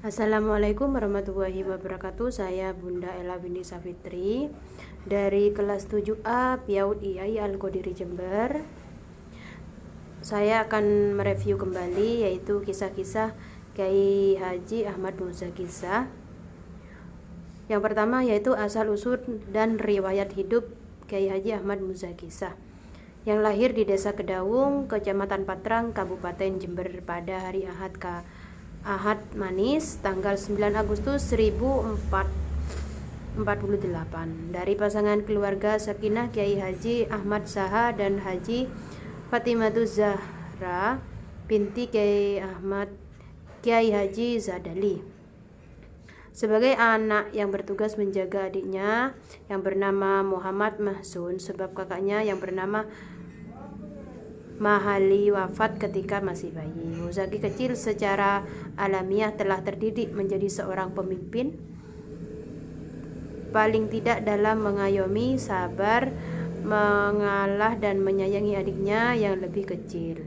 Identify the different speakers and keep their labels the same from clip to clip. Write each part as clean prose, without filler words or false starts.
Speaker 1: Assalamualaikum warahmatullahi wabarakatuh. Saya Bunda Ella binti Safitri dari kelas 7A PAUD IAI Al-Qodiri Jember. Saya akan mereview kembali yaitu kisah-kisah Kiai Haji Ahmad Musa Kisah. Yang pertama yaitu asal-usul dan riwayat hidup Kiai Haji Ahmad Musa Kisah, yang lahir di Desa Kedaung, Kecamatan Patrang, Kabupaten Jember pada hari Ahad Manis, tanggal 9 Agustus 1448, dari pasangan keluarga sakinah Kiai Haji Ahmad Saha dan Haji Fatimatuz Zahra binti Kiai Haji Zadali. Sebagai anak yang bertugas menjaga adiknya yang bernama Muhammad Mahsun, sebab kakaknya yang bernama Mahali wafat ketika masih bayi. Muzaki kecil secara alamiah telah terdidik menjadi seorang pemimpin, paling tidak dalam mengayomi, sabar, mengalah dan menyayangi adiknya yang lebih kecil.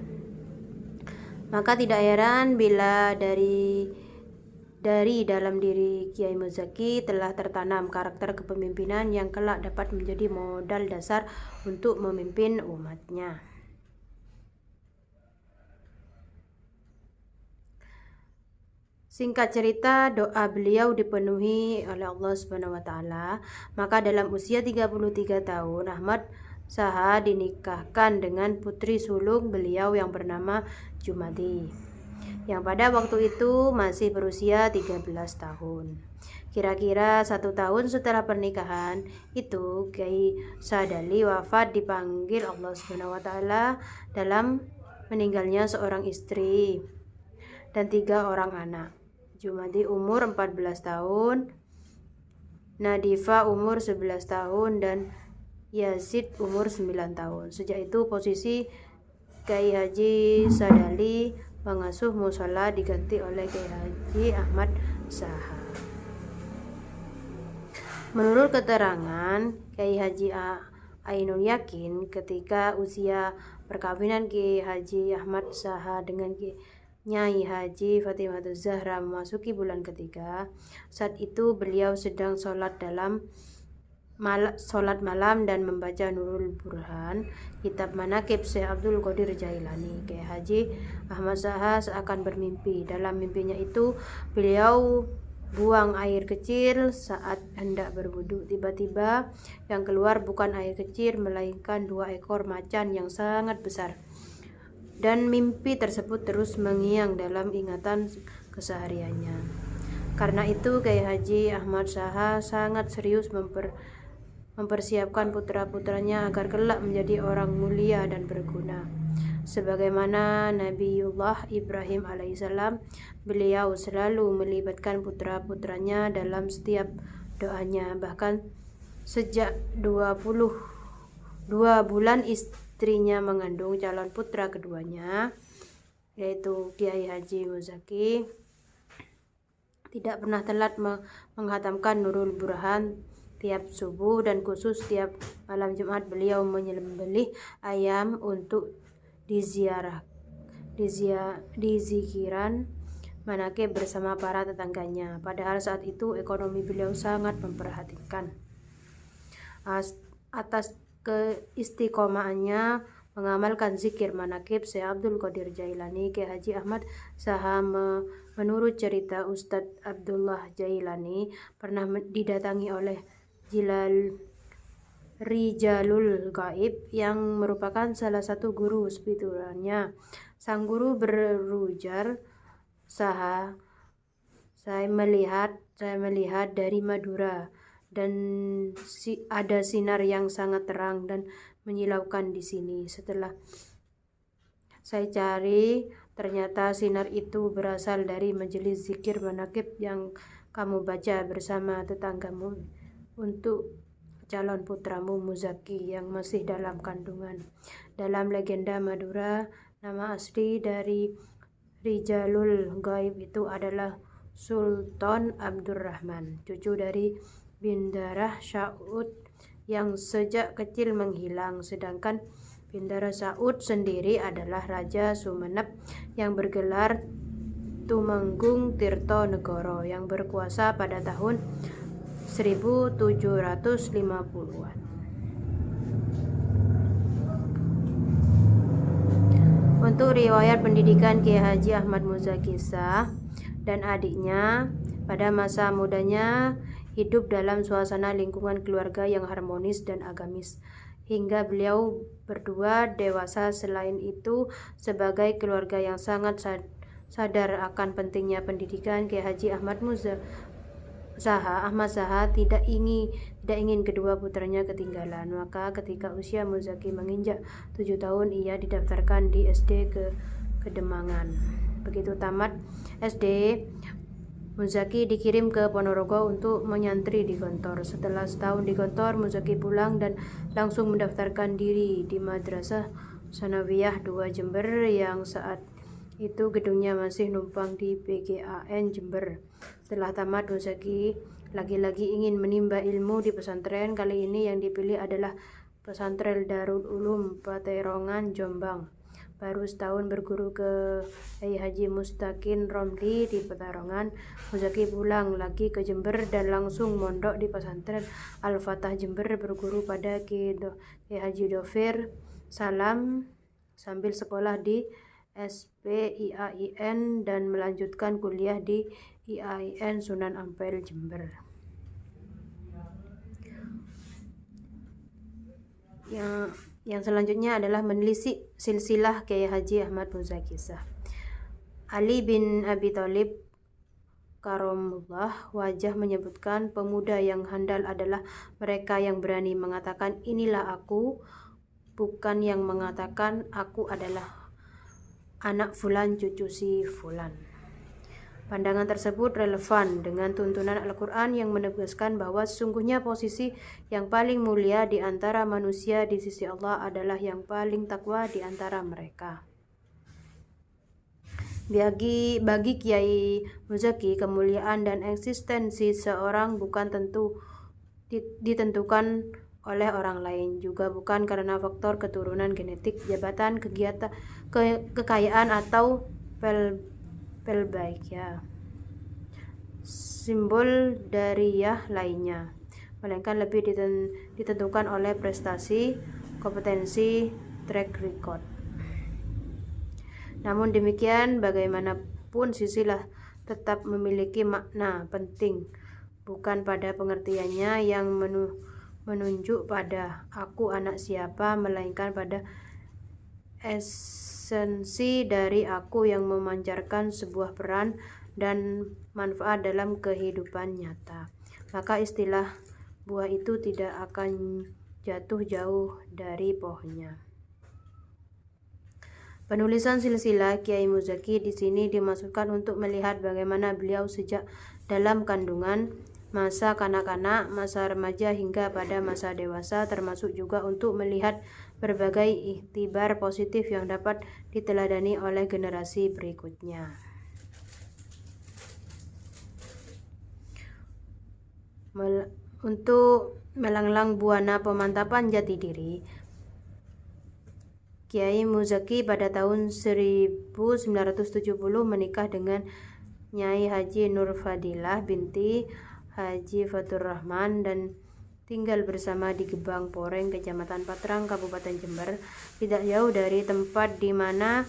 Speaker 1: Maka tidak heran bila dari dalam diri Kiai Muzaki telah tertanam karakter kepemimpinan yang kelak dapat menjadi modal dasar untuk memimpin umatnya. Singkat cerita, doa beliau dipenuhi oleh Allah Subhanahu wa taala. Maka dalam usia 33 tahun, Ahmad Saha dinikahkan dengan putri sulung beliau yang bernama Jumadi, yang pada waktu itu masih berusia 13 tahun. Kira-kira 1 tahun setelah pernikahan itu, Kiai Sadali wafat dipanggil Allah Subhanahu wa taala dalam meninggalnya seorang istri dan 3 orang anak. Jumadi umur 14 tahun, Nadifa umur 11 tahun, dan Yazid umur 9 tahun. Sejak itu posisi Kiai Haji Sadali pengasuh musola diganti oleh Kiai Haji Ahmad Saha. Menurut keterangan Kiai Haji Ainul Yakin, ketika usia perkawinan Kiai Haji Ahmad Saha dengan Nyai Haji Fatimatuz Zahra memasuki bulan ketiga, saat itu beliau sedang sholat malam dan membaca Nurul Burhan, kitab manaqib Syekh Abdul Qadir Jailani. Kiai Haji Ahmad Saha seakan bermimpi. Dalam mimpinya itu, beliau buang air kecil saat hendak berwudu. Tiba-tiba yang keluar bukan air kecil, melainkan 2 ekor macan yang sangat besar. Dan mimpi tersebut terus mengiang dalam ingatan kesehariannya. Karena itu Kiai Haji Ahmad Saha sangat serius mempersiapkan putra-putranya agar kelak menjadi orang mulia dan berguna. Sebagaimana Nabiullah Ibrahim alaihissalam, beliau selalu melibatkan putra-putranya dalam setiap doanya. Bahkan sejak 22 bulan istrinya mengandung calon putra keduanya, yaitu Kiai Haji Muzaki, tidak pernah telat menghatamkan Nurul Burhan tiap subuh, dan khusus tiap malam Jumat beliau menyembelih ayam untuk di zikiran manaqib bersama para tetangganya. Padahal saat itu ekonomi beliau sangat memperhatikan. Atas keistiqomahannya mengamalkan zikir manaqib Syekh Abdul Qadir Jailani, Kiai Haji Ahmad Saha menurut cerita Ustadz Abdullah Jailani pernah didatangi oleh Rijalul Gaib yang merupakan salah satu guru spiritualnya. Sang guru berujar, Saha, saya melihat dari Madura dan ada sinar yang sangat terang dan menyilaukan di sini. Setelah saya cari, ternyata sinar itu berasal dari majelis zikir manaqib yang kamu baca bersama tetanggamu untuk calon putramu Muzaki yang masih dalam kandungan. Dalam legenda Madura, nama asli dari Rijalul Gaib itu adalah Sultan Abdurrahman, cucu dari Bindarah Saud yang sejak kecil menghilang. Sedangkan Bindara Saud sendiri adalah Raja Sumenep yang bergelar Tumenggung Tirtonegoro yang berkuasa pada tahun 1750-an. Untuk riwayat pendidikan Kiai Haji Ahmad Muzaki Shah dan adiknya, pada masa mudanya hidup dalam suasana lingkungan keluarga yang harmonis dan agamis hingga beliau berdua dewasa. Selain itu, sebagai keluarga yang sangat sadar akan pentingnya pendidikan, Kiai Haji Ahmad Shah tidak ingin kedua putranya ketinggalan. Maka ketika usia Muzaki menginjak 7 tahun, ia didaftarkan di SD Kedemangan. Begitu tamat SD, Muzaki dikirim ke Ponorogo untuk menyantri di Gontor. Setelah setahun di Gontor, Muzaki pulang dan langsung mendaftarkan diri di Madrasah Sanawiyah 2 Jember yang saat itu gedungnya masih numpang di PGAN Jember. Setelah tamat, Muzaki lagi-lagi ingin menimba ilmu di pesantren. Kali ini yang dipilih adalah pesantren Darul Ulum Paterongan, Jombang. Baru setahun berguru ke Kiai Haji Mustaqin Romli di Peterongan, Muzaki pulang lagi ke Jember dan langsung mondok di pesantren Al-Fatah Jember, berguru pada Kiai Haji Dofir Salam sambil sekolah di SPIAIN dan melanjutkan kuliah di IAIN Sunan Ampel Jember. Yang selanjutnya adalah menelisik silsilah Kiai Haji Ahmad Muzaki Shah. Ali bin Abi Thalib Karomullah wajah menyebutkan, pemuda yang handal adalah mereka yang berani mengatakan inilah aku, bukan yang mengatakan aku adalah anak fulan cucu si fulan. Pandangan tersebut relevan dengan tuntunan Al-Quran yang menegaskan bahwa sesungguhnya posisi yang paling mulia di antara manusia di sisi Allah adalah yang paling takwa di antara mereka. Bagi Kiai Muzaki, kemuliaan dan eksistensi seorang bukan tentu ditentukan oleh orang lain, juga bukan karena faktor keturunan genetik, jabatan, kekayaan atau simbol dariyah lainnya, melainkan lebih ditentukan oleh prestasi, kompetensi, track record. Namun demikian, bagaimanapun silsilah tetap memiliki makna penting, bukan pada pengertiannya yang menunjuk pada aku anak siapa, melainkan pada esensi dari aku yang memancarkan sebuah peran dan manfaat dalam kehidupan nyata. Maka istilah buah itu tidak akan jatuh jauh dari pohonnya. Penulisan silsilah Kiai Muzaki di sini dimaksudkan untuk melihat bagaimana beliau sejak dalam kandungan, masa kanak-kanak, masa remaja hingga pada masa dewasa, termasuk juga untuk melihat berbagai iktibar positif yang dapat diteladani oleh generasi berikutnya. Untuk melanglang buana pemantapan jati diri, Kiai Muzaki pada tahun 1970 menikah dengan Nyai Haji Nur Fadilah binti Haji Fatur Rahman dan tinggal bersama di Gebang Poreng, Kecamatan Patrang, Kabupaten Jember, tidak jauh dari tempat di mana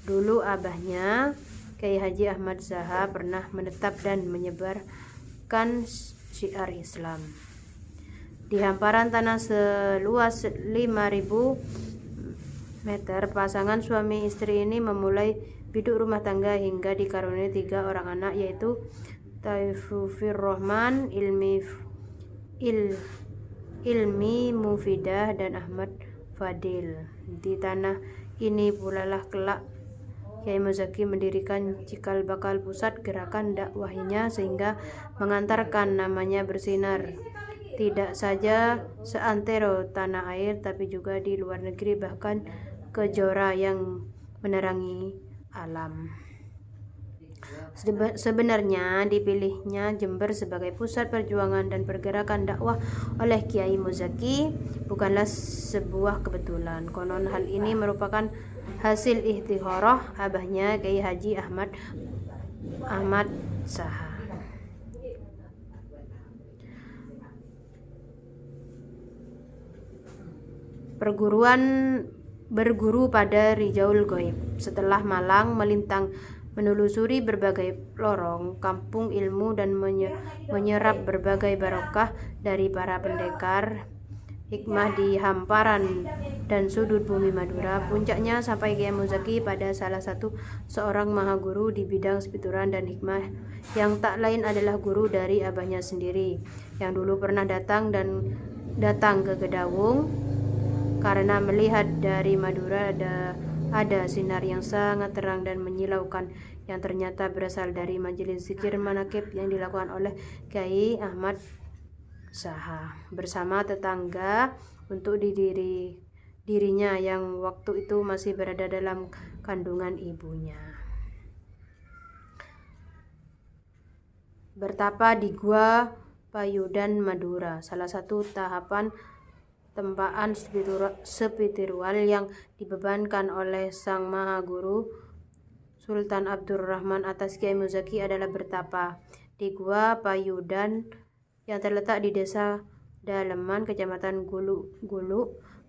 Speaker 1: dulu abahnya Kiai Haji Ahmad Shah pernah menetap dan menyebarkan syiar Islam. Di hamparan tanah seluas 5.000 meter, pasangan suami istri ini memulai biduk rumah tangga hingga dikaruniai 3 orang anak, yaitu Taifur Rahman, Ilmi Mufidah, dan Ahmad Fadil. Di tanah ini pula lah kelak Kiai Muzaki mendirikan cikal bakal pusat gerakan dakwahnya, sehingga mengantarkan namanya bersinar tidak saja seantero tanah air tapi juga di luar negeri, bahkan kejora yang menerangi alam. Sebenarnya dipilihnya Jember sebagai pusat perjuangan dan pergerakan dakwah oleh Kiai Muzaki bukanlah sebuah kebetulan. Konon hal ini merupakan hasil ikhtiharah abahnya Kiai Haji Ahmad Ahmad Saha. Berguru pada Rijaul Ghaib. Setelah malang melintang menelusuri berbagai lorong kampung ilmu dan menyerap berbagai barokah dari para pendekar hikmah di hamparan dan sudut bumi Madura, puncaknya sampai Kiai Muzaki pada salah satu seorang maha guru di bidang spiritual dan hikmah yang tak lain adalah guru dari abahnya sendiri yang dulu pernah datang ke Gedawung karena melihat dari Madura ada sinar yang sangat terang dan menyilaukan yang ternyata berasal dari majelis zikir manakib yang dilakukan oleh Kiai Ahmad Saha bersama tetangga untuk dirinya yang waktu itu masih berada dalam kandungan ibunya. Bertapa di Gua Payudan Madura, salah satu tahapan tempaan spiritual yang dibebankan oleh Sang Maha Guru Sultan Abdurrahman atas Kiai Muzaki adalah bertapa di Gua Payudan yang terletak di Desa Daleman, Kecamatan Gulu,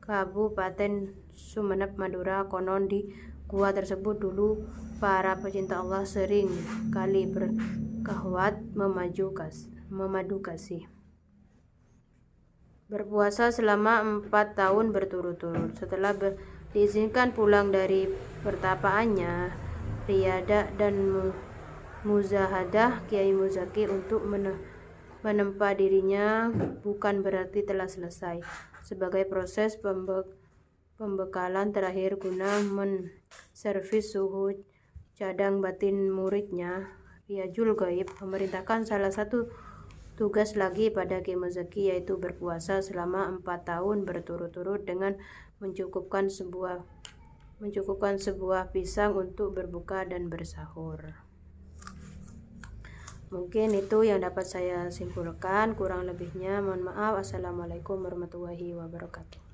Speaker 1: Kabupaten Sumeneb, Madura. Konon di gua tersebut dulu para pecinta Allah sering kali berkhawat memadu kasih. Berpuasa selama 4 tahun berturut-turut. Setelah diizinkan pulang dari pertapaannya, riyadah dan muzahadah Kiai Muzaki untuk menempa dirinya bukan berarti telah selesai. Sebagai proses pembekalan terakhir guna menservis suhu cadang batin muridnya, Rijaul Ghaib memerintahkan salah satu tugas lagi pada Kiai Muzaki, yaitu berpuasa selama 4 tahun berturut-turut dengan mencukupkan sebuah pisang untuk berbuka dan bersahur. Mungkin itu yang dapat saya simpulkan, kurang lebihnya mohon maaf. Assalamualaikum warahmatullahi wabarakatuh.